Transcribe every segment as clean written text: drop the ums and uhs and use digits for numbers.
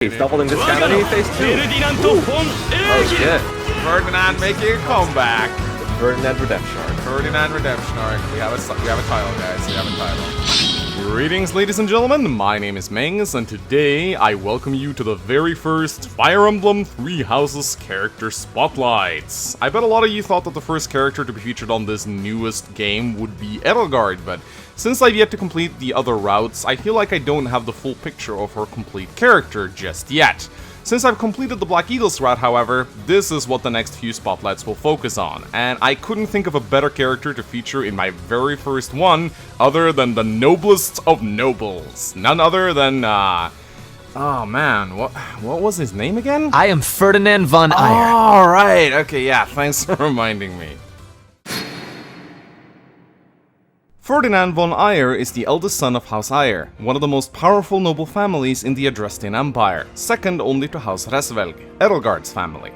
He's doubling this guy phase 2. Oh shit. Ferdinand making a comeback. Ferdinand Redemption arc. Ferdinand Redemption arc. We have a title, guys. We have a title. Greetings, ladies and gentlemen. My name is Mangs, and today I welcome you to the very first Fire Emblem Three Houses character spotlights. I bet a lot of you thought that the first character to be featured on this newest game would be Edelgard, but since I've yet to complete the other routes, I feel like I don't have the full picture of her complete character just yet. Since I've completed the Black Eagles route, however, this is what the next few spotlights will focus on, and I couldn't think of a better character to feature in my very first one other than the noblest of nobles. None other than, oh man, what was his name again? I am Ferdinand von Aegir. Alright, okay, yeah, thanks for reminding me. Ferdinand von Aegir is the eldest son of House Aegir, one of the most powerful noble families in the Edelgard Empire, second only to House Resvelg, Edelgard's family.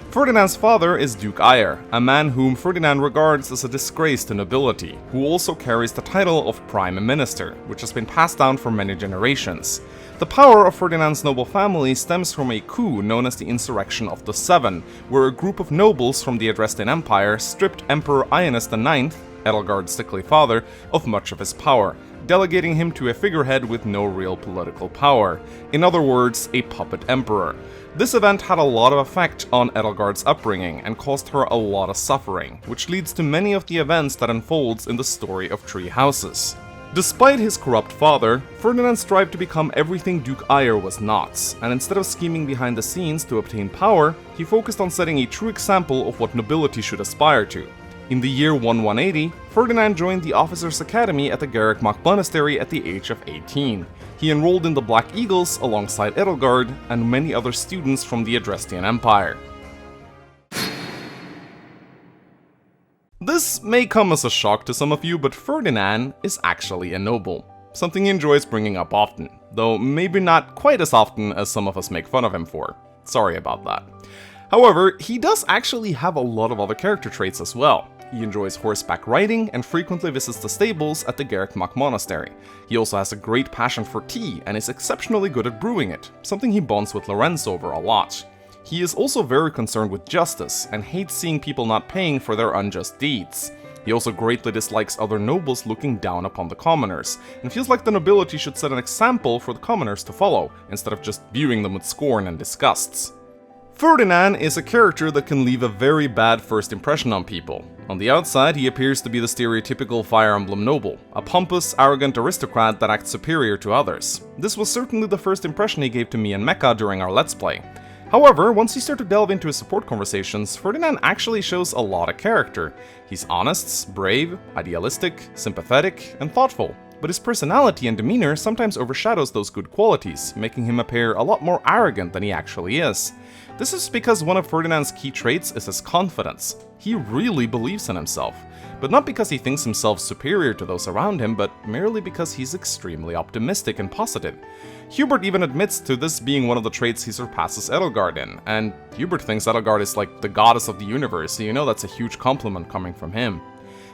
Ferdinand's father is Duke Aegir, a man whom Ferdinand regards as a disgrace to nobility, who also carries the title of Prime Minister, which has been passed down for many generations. The power of Ferdinand's noble family stems from a coup known as the Insurrection of the Seven, where a group of nobles from the Edelgard Empire stripped Emperor Ionius IX, Edelgard's sickly father, of much of his power, delegating him to a figurehead with no real political power. In other words, a puppet emperor. This event had a lot of effect on Edelgard's upbringing and caused her a lot of suffering, which leads to many of the events that unfolds in the story of Three Houses. Despite his corrupt father, Ferdinand strived to become everything Duke Aegir was not, and instead of scheming behind the scenes to obtain power, he focused on setting a true example of what nobility should aspire to. In the year 1180, Ferdinand joined the Officers' Academy at the Garreg Monastery at the age of 18. He enrolled in the Black Eagles alongside Edelgard and many other students from the Edelgard Empire. This may come as a shock to some of you, but Ferdinand is actually a noble, something he enjoys bringing up often, though maybe not quite as often as some of us make fun of him for. Sorry about that. However, he does actually have a lot of other character traits as well. He enjoys horseback riding and frequently visits the stables at the Garreg Monastery. He also has a great passion for tea and is exceptionally good at brewing it, something he bonds with Lorenz over a lot. He is also very concerned with justice and hates seeing people not paying for their unjust deeds. He also greatly dislikes other nobles looking down upon the commoners, and feels like the nobility should set an example for the commoners to follow, instead of just viewing them with scorn and disgust. Ferdinand is a character that can leave a very bad first impression on people. On the outside, he appears to be the stereotypical Fire Emblem noble, a pompous, arrogant aristocrat that acts superior to others. This was certainly the first impression he gave to me and Mecha during our Let's Play. However, once you start to delve into his support conversations, Ferdinand actually shows a lot of character. He's honest, brave, idealistic, sympathetic, and thoughtful. But his personality and demeanor sometimes overshadows those good qualities, making him appear a lot more arrogant than he actually is. This is because one of Ferdinand's key traits is his confidence. He really believes in himself, but not because he thinks himself superior to those around him, but merely because he's extremely optimistic and positive. Hubert even admits to this being one of the traits he surpasses Edelgard in, and Hubert thinks Edelgard is like the goddess of the universe, so you know that's a huge compliment coming from him.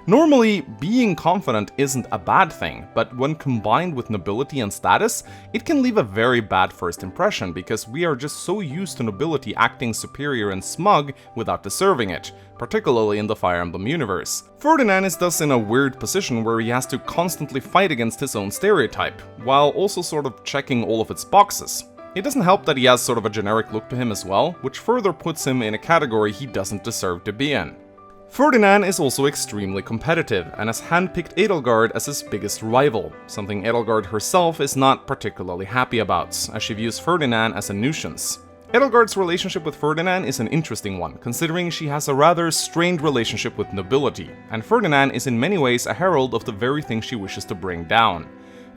Normally, being confident isn't a bad thing, but when combined with nobility and status, it can leave a very bad first impression because we are just so used to nobility acting superior and smug without deserving it, particularly in the Fire Emblem universe. Ferdinand is thus in a weird position where he has to constantly fight against his own stereotype, while also sort of checking all of its boxes. It doesn't help that he has sort of a generic look to him as well, which further puts him in a category he doesn't deserve to be in. Ferdinand is also extremely competitive and has handpicked Edelgard as his biggest rival, something Edelgard herself is not particularly happy about, as she views Ferdinand as a nuisance. Edelgard's relationship with Ferdinand is an interesting one, considering she has a rather strained relationship with nobility, and Ferdinand is in many ways a herald of the very thing she wishes to bring down.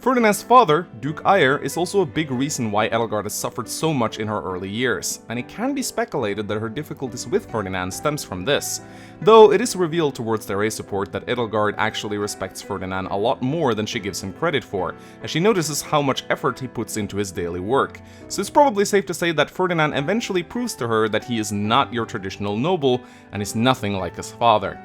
Ferdinand's father, Duke Aegir, is also a big reason why Edelgard has suffered so much in her early years, and it can be speculated that her difficulties with Ferdinand stems from this, though it is revealed towards their race support that Edelgard actually respects Ferdinand a lot more than she gives him credit for, as she notices how much effort he puts into his daily work, so it's probably safe to say that Ferdinand eventually proves to her that he is not your traditional noble and is nothing like his father.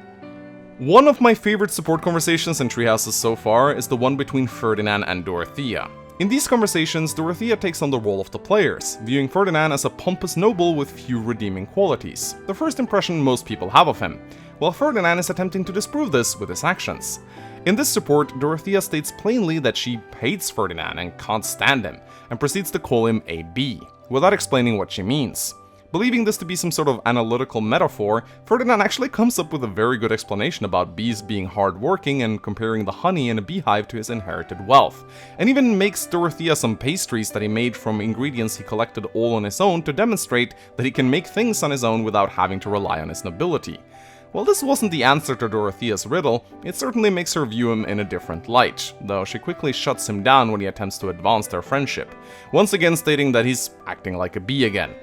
One of my favorite support conversations in Three Houses so far is the one between Ferdinand and Dorothea. In these conversations, Dorothea takes on the role of the players, viewing Ferdinand as a pompous noble with few redeeming qualities, the first impression most people have of him, while Ferdinand is attempting to disprove this with his actions. In this support, Dorothea states plainly that she hates Ferdinand and can't stand him, and proceeds to call him a bee, without explaining what she means. Believing this to be some sort of analytical metaphor, Ferdinand actually comes up with a very good explanation about bees being hardworking and comparing the honey in a beehive to his inherited wealth, and even makes Dorothea some pastries that he made from ingredients he collected all on his own to demonstrate that he can make things on his own without having to rely on his nobility. While this wasn't the answer to Dorothea's riddle, it certainly makes her view him in a different light, though she quickly shuts him down when he attempts to advance their friendship, once again stating that he's acting like a bee again.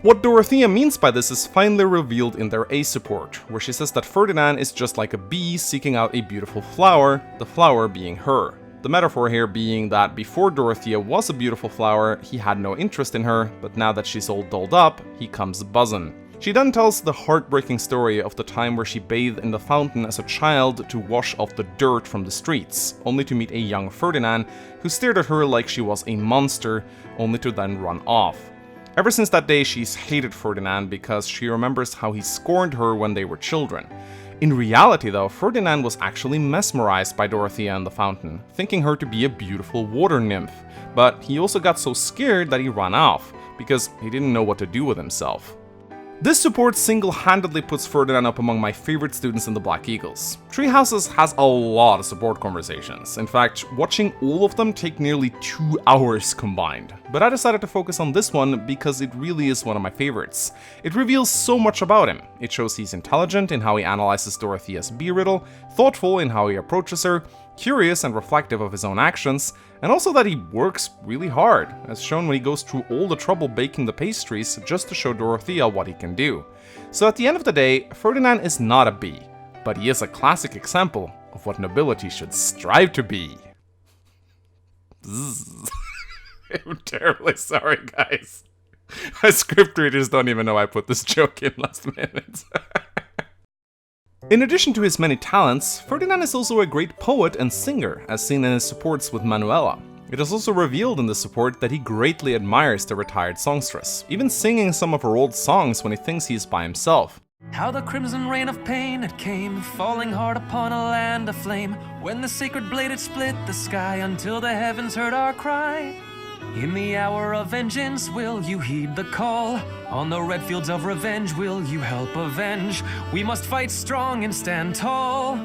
What Dorothea means by this is finally revealed in their A support, where she says that Ferdinand is just like a bee seeking out a beautiful flower, the flower being her. The metaphor here being that before Dorothea was a beautiful flower, he had no interest in her, but now that she's all dolled up, he comes buzzin'. She then tells the heartbreaking story of the time where she bathed in the fountain as a child to wash off the dirt from the streets, only to meet a young Ferdinand who stared at her like she was a monster, only to then run off. Ever since that day, she's hated Ferdinand because she remembers how he scorned her when they were children. In reality though, Ferdinand was actually mesmerized by Dorothea in the fountain, thinking her to be a beautiful water nymph, but he also got so scared that he ran off, because he didn't know what to do with himself. This support single-handedly puts Ferdinand up among my favorite students in the Black Eagles. Three Houses has a lot of support conversations. In fact, watching all of them take nearly 2 hours combined. But I decided to focus on this one because it really is one of my favorites. It reveals so much about him. It shows he's intelligent in how he analyzes Dorothea's bee riddle, thoughtful in how he approaches her, curious and reflective of his own actions, and also that he works really hard, as shown when he goes through all the trouble baking the pastries just to show Dorothea what he can do. So at the end of the day, Ferdinand is not a bee, but he is a classic example of what nobility should strive to be. I'm terribly sorry, guys. My script readers don't even know I put this joke in last minute. In addition to his many talents, Ferdinand is also a great poet and singer, as seen in his supports with Manuela. It is also revealed in the support that he greatly admires the retired songstress, even singing some of her old songs when he thinks he is by himself. How the crimson rain of pain it came, falling hard upon a land aflame, when the sacred blade it split the sky, until the heavens heard our cry. In the hour of vengeance, will you heed the call? On the red fields of revenge, will you help avenge? We must fight strong and stand tall.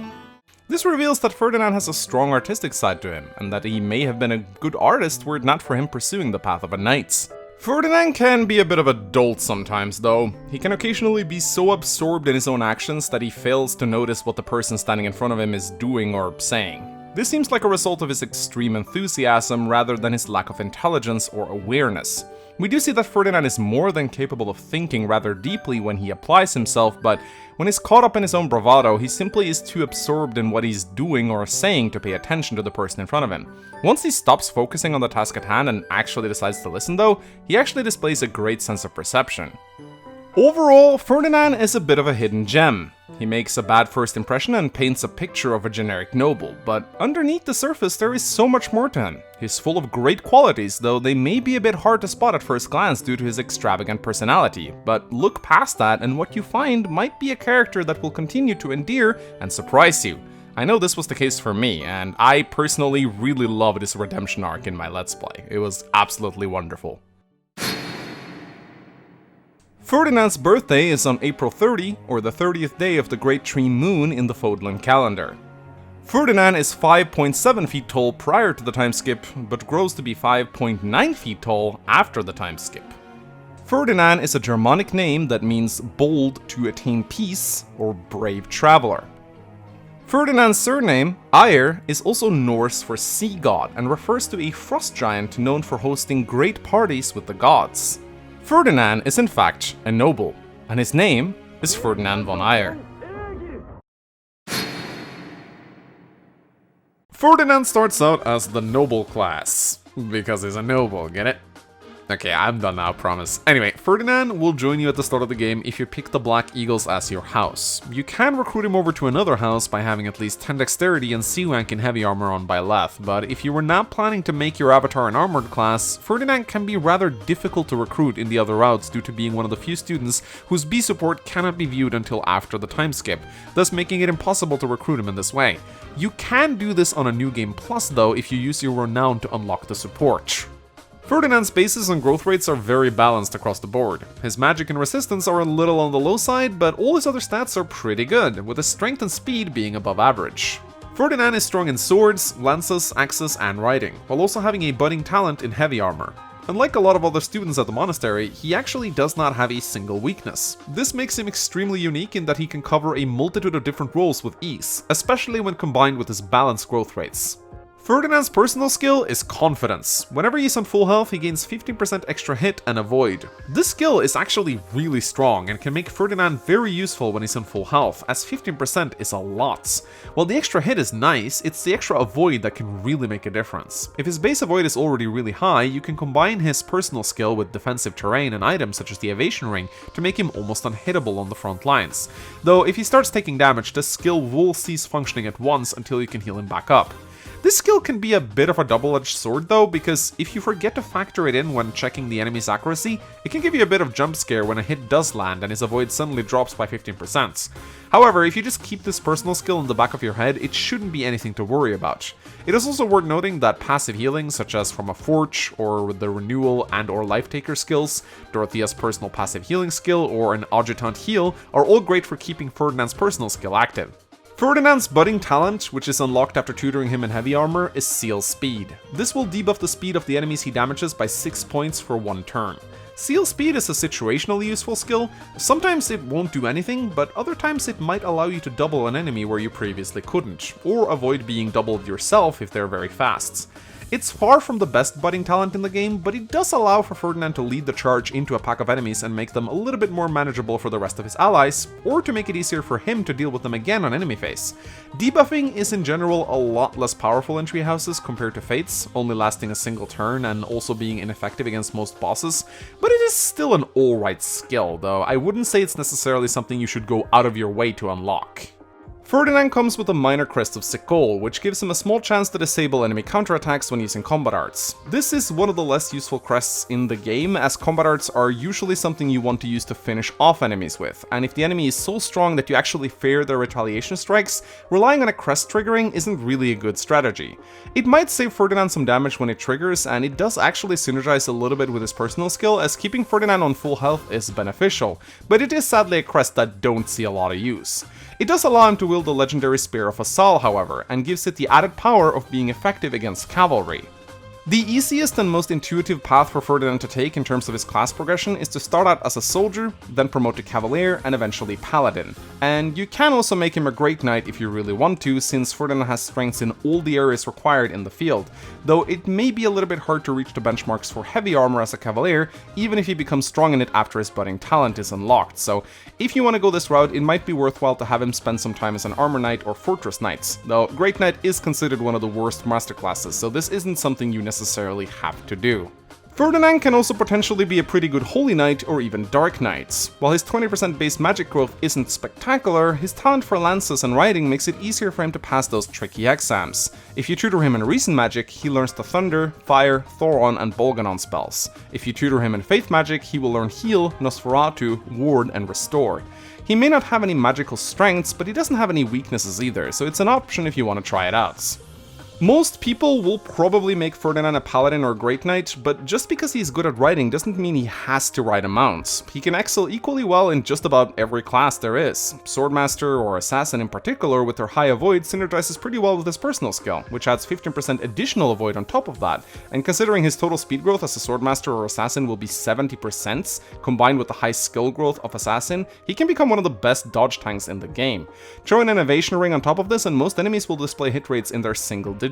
This reveals that Ferdinand has a strong artistic side to him, and that he may have been a good artist were it not for him pursuing the path of a knight. Ferdinand can be a bit of a dolt sometimes, though. He can occasionally be so absorbed in his own actions that he fails to notice what the person standing in front of him is doing or saying. This seems like a result of his extreme enthusiasm rather than his lack of intelligence or awareness. We do see that Ferdinand is more than capable of thinking rather deeply when he applies himself, but when he's caught up in his own bravado, he simply is too absorbed in what he's doing or saying to pay attention to the person in front of him. Once he stops focusing on the task at hand and actually decides to listen though, he actually displays a great sense of perception. Overall, Ferdinand is a bit of a hidden gem. He makes a bad first impression and paints a picture of a generic noble, but underneath the surface there is so much more to him. He's full of great qualities, though they may be a bit hard to spot at first glance due to his extravagant personality, but look past that and what you find might be a character that will continue to endear and surprise you. I know this was the case for me, and I personally really loved his redemption arc in my Let's Play. It was absolutely wonderful. Ferdinand's birthday is on April 30, or the 30th day of the Great Tree Moon in the Fodlan calendar. Ferdinand is 5.7 feet tall prior to the time skip, but grows to be 5.9 feet tall after the time skip. Ferdinand is a Germanic name that means bold to attain peace or brave traveler. Ferdinand's surname, Eir, is also Norse for sea god and refers to a frost giant known for hosting great parties with the gods. Ferdinand is in fact a noble, and his name is Ferdinand von Aegir. Ferdinand starts out as the noble class, because he's a noble, get it? Okay, I'm done now, promise. Anyway, Ferdinand will join you at the start of the game if you pick the Black Eagles as your house. You can recruit him over to another house by having at least 10 dexterity and C rank in heavy armor on Byleth, but if you were not planning to make your avatar an armored class, Ferdinand can be rather difficult to recruit in the other routes due to being one of the few students whose B support cannot be viewed until after the time skip, thus making it impossible to recruit him in this way. You can do this on a New Game Plus though if you use your Renown to unlock the support. Ferdinand's bases and growth rates are very balanced across the board. His magic and resistance are a little on the low side, but all his other stats are pretty good, with his strength and speed being above average. Ferdinand is strong in swords, lances, axes, and riding, while also having a budding talent in heavy armor. Unlike a lot of other students at the monastery, he actually does not have a single weakness. This makes him extremely unique in that he can cover a multitude of different roles with ease, especially when combined with his balanced growth rates. Ferdinand's personal skill is Confidence. Whenever he's on full health, he gains 15% extra hit and avoid. This skill is actually really strong and can make Ferdinand very useful when he's on full health, as 15% is a lot. While the extra hit is nice, it's the extra avoid that can really make a difference. If his base avoid is already really high, you can combine his personal skill with defensive terrain and items such as the evasion ring to make him almost unhittable on the front lines. Though if he starts taking damage, this skill will cease functioning at once until you can heal him back up. This skill can be a bit of a double-edged sword though, because if you forget to factor it in when checking the enemy's accuracy, it can give you a bit of jump scare when a hit does land and his avoid suddenly drops by 15%. However, if you just keep this personal skill in the back of your head, it shouldn't be anything to worry about. It is also worth noting that passive healing, such as from a Forge, or with the Renewal and or Life Taker skills, Dorothea's personal passive healing skill, or an Adjutant heal, are all great for keeping Ferdinand's personal skill active. Ferdinand's budding talent, which is unlocked after tutoring him in heavy armor, is Seal Speed. This will debuff the speed of the enemies he damages by 6 points for 1 turn. Seal Speed is a situationally useful skill. Sometimes it won't do anything, but other times it might allow you to double an enemy where you previously couldn't, or avoid being doubled yourself if they're very fast. It's far from the best budding talent in the game, but it does allow for Ferdinand to lead the charge into a pack of enemies and make them a little bit more manageable for the rest of his allies, or to make it easier for him to deal with them again on enemy phase. Debuffing is in general a lot less powerful in treehouses compared to Fates, only lasting a single turn and also being ineffective against most bosses, but it is still an alright skill, though I wouldn't say it's necessarily something you should go out of your way to unlock. Ferdinand comes with a minor crest of Sikol, which gives him a small chance to disable enemy counterattacks when using combat arts. This is one of the less useful crests in the game, as combat arts are usually something you want to use to finish off enemies with, and if the enemy is so strong that you actually fear their retaliation strikes, relying on a crest triggering isn't really a good strategy. It might save Ferdinand some damage when it triggers, and it does actually synergize a little bit with his personal skill, as keeping Ferdinand on full health is beneficial, but it is sadly a crest that don't see a lot of use. It does allow him to wield the legendary Spear of Asal, however, and gives it the added power of being effective against cavalry. The easiest and most intuitive path for Ferdinand to take in terms of his class progression is to start out as a soldier, then promote to cavalier, and eventually paladin. And you can also make him a great knight if you really want to, since Ferdinand has strengths in all the areas required in the field, though it may be a little bit hard to reach the benchmarks for heavy armor as a cavalier, even if he becomes strong in it after his budding talent is unlocked. So if you want to go this route, it might be worthwhile to have him spend some time as an armor knight or fortress knight, though great knight is considered one of the worst master classes, so this isn't something you necessarily have to do. Ferdinand can also potentially be a pretty good Holy Knight or even Dark Knight. While his 20% base magic growth isn't spectacular, his talent for lances and riding makes it easier for him to pass those tricky exams. If you tutor him in recent magic, he learns the Thunder, Fire, Thoron, and Bolganon spells. If you tutor him in faith magic, he will learn Heal, Nosferatu, Ward, and Restore. He may not have any magical strengths, but he doesn't have any weaknesses either, so it's an option if you want to try it out. Most people will probably make Ferdinand a paladin or great knight, but just because he's good at riding doesn't mean he has to ride a mount. He can excel equally well in just about every class there is. Swordmaster or assassin in particular with their high avoid synergizes pretty well with his personal skill, which adds 15% additional avoid on top of that, and considering his total speed growth as a swordmaster or assassin will be 70%, combined with the high skill growth of assassin, he can become one of the best dodge tanks in the game. Throw in an evasion ring on top of this and most enemies will display hit rates in their single digits.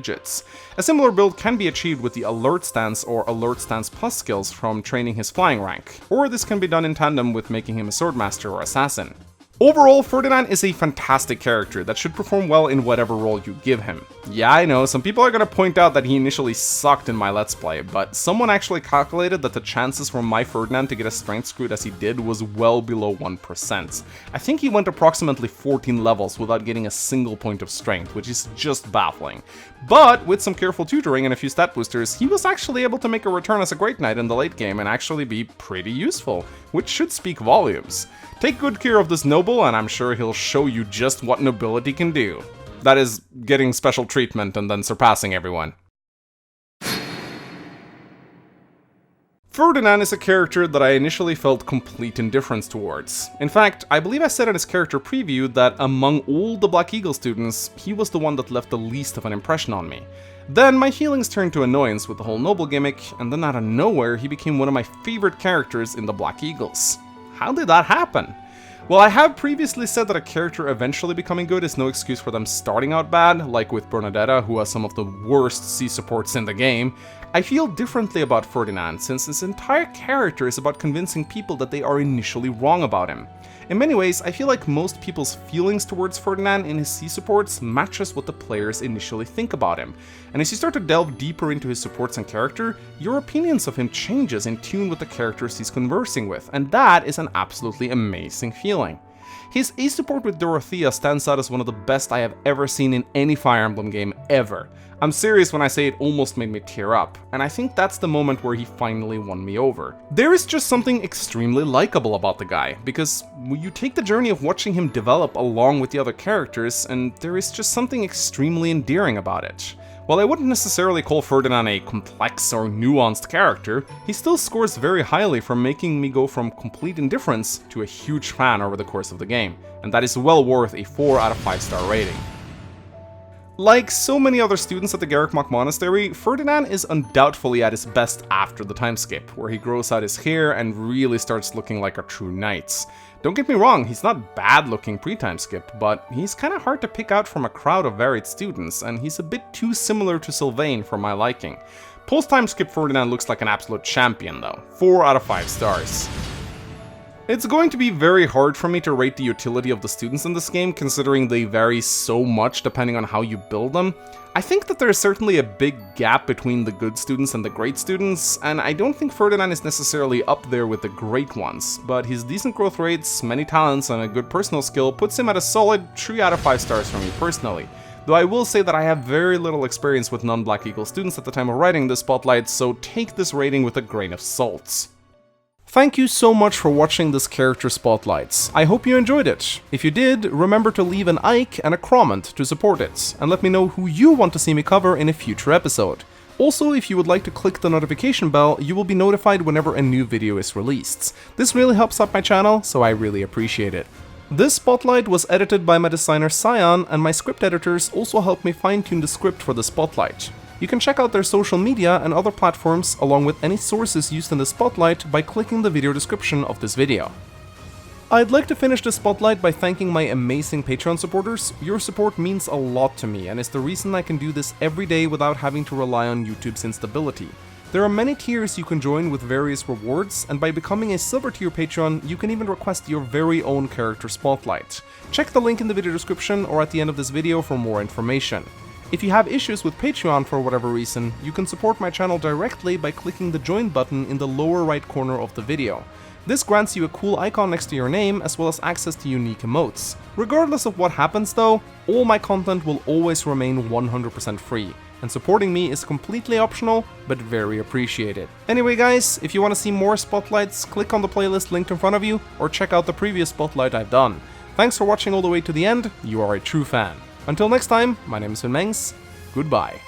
A similar build can be achieved with the Alert Stance or Alert Stance Plus skills from training his flying rank, or this can be done in tandem with making him a swordmaster or assassin. Overall, Ferdinand is a fantastic character that should perform well in whatever role you give him. Yeah, I know, some people are gonna point out that he initially sucked in my Let's Play, but someone actually calculated that the chances for my Ferdinand to get as strength screwed as he did was well below 1%. I think he went approximately 14 levels without getting a single point of strength, which is just baffling. But with some careful tutoring and a few stat boosters, he was actually able to make a return as a Great Knight in the late game and actually be pretty useful, which should speak volumes. Take good care of this noble, and I'm sure he'll show you just what nobility can do. That is, getting special treatment and then surpassing everyone. Ferdinand is a character that I initially felt complete indifference towards. In fact, I believe I said in his character preview that among all the Black Eagle students, he was the one that left the least of an impression on me. Then my feelings turned to annoyance with the whole noble gimmick, and then out of nowhere he became one of my favorite characters in the Black Eagles. How did that happen? Well, I have previously said that a character eventually becoming good is no excuse for them starting out bad, like with Bernadetta, who has some of the worst C supports in the game. I feel differently about Ferdinand, since his entire character is about convincing people that they are initially wrong about him. In many ways, I feel like most people's feelings towards Ferdinand in his C supports matches what the players initially think about him. And as you start to delve deeper into his supports and character, your opinions of him changes in tune with the characters he's conversing with, and that is an absolutely amazing feeling. His A support with Dorothea stands out as one of the best I have ever seen in any Fire Emblem game ever. I'm serious when I say it almost made me tear up, and I think that's the moment where he finally won me over. There is just something extremely likable about the guy, because you take the journey of watching him develop along with the other characters, and there is just something extremely endearing about it. While I wouldn't necessarily call Ferdinand a complex or nuanced character, he still scores very highly for making me go from complete indifference to a huge fan over the course of the game, and that is well worth a 4 out of 5 star rating. Like so many other students at the Garrukmok Monastery, Ferdinand is undoubtedly at his best after the time skip, where he grows out his hair and really starts looking like a true knight. Don't get me wrong, he's not bad looking pre-time skip, but he's kinda hard to pick out from a crowd of varied students, and he's a bit too similar to Sylvain for my liking. Post-time skip Ferdinand looks like an absolute champion though, 4 out of 5 stars. It's going to be very hard for me to rate the utility of the students in this game, considering they vary so much depending on how you build them. I think that there is certainly a big gap between the good students and the great students, and I don't think Ferdinand is necessarily up there with the great ones, but his decent growth rates, many talents, and a good personal skill puts him at a solid 3 out of 5 stars for me personally. Though I will say that I have very little experience with non-Black Eagle students at the time of writing this spotlight, so take this rating with a grain of salt. Thank you so much for watching this character spotlights. I hope you enjoyed it. If you did, remember to leave an like and a comment to support it, and let me know who you want to see me cover in a future episode. Also, if you would like to click the notification bell, you will be notified whenever a new video is released. This really helps out my channel, so I really appreciate it. This spotlight was edited by my designer Cyan, and my script editors also helped me fine-tune the script for the spotlight. You can check out their social media and other platforms along with any sources used in the spotlight by clicking the video description of this video. I'd like to finish this spotlight by thanking my amazing Patreon supporters. Your support means a lot to me and is the reason I can do this every day without having to rely on YouTube's instability. There are many tiers you can join with various rewards, and by becoming a silver tier patron, you can even request your very own character spotlight. Check the link in the video description or at the end of this video for more information. If you have issues with Patreon for whatever reason, you can support my channel directly by clicking the join button in the lower right corner of the video. This grants you a cool icon next to your name as well as access to unique emotes. Regardless of what happens though, all my content will always remain 100% free, and supporting me is completely optional, but very appreciated. Anyway guys, if you want to see more spotlights, click on the playlist linked in front of you, or check out the previous spotlight I've done. Thanks for watching all the way to the end, you are a true fan. Until next time, my name is Mangs, goodbye.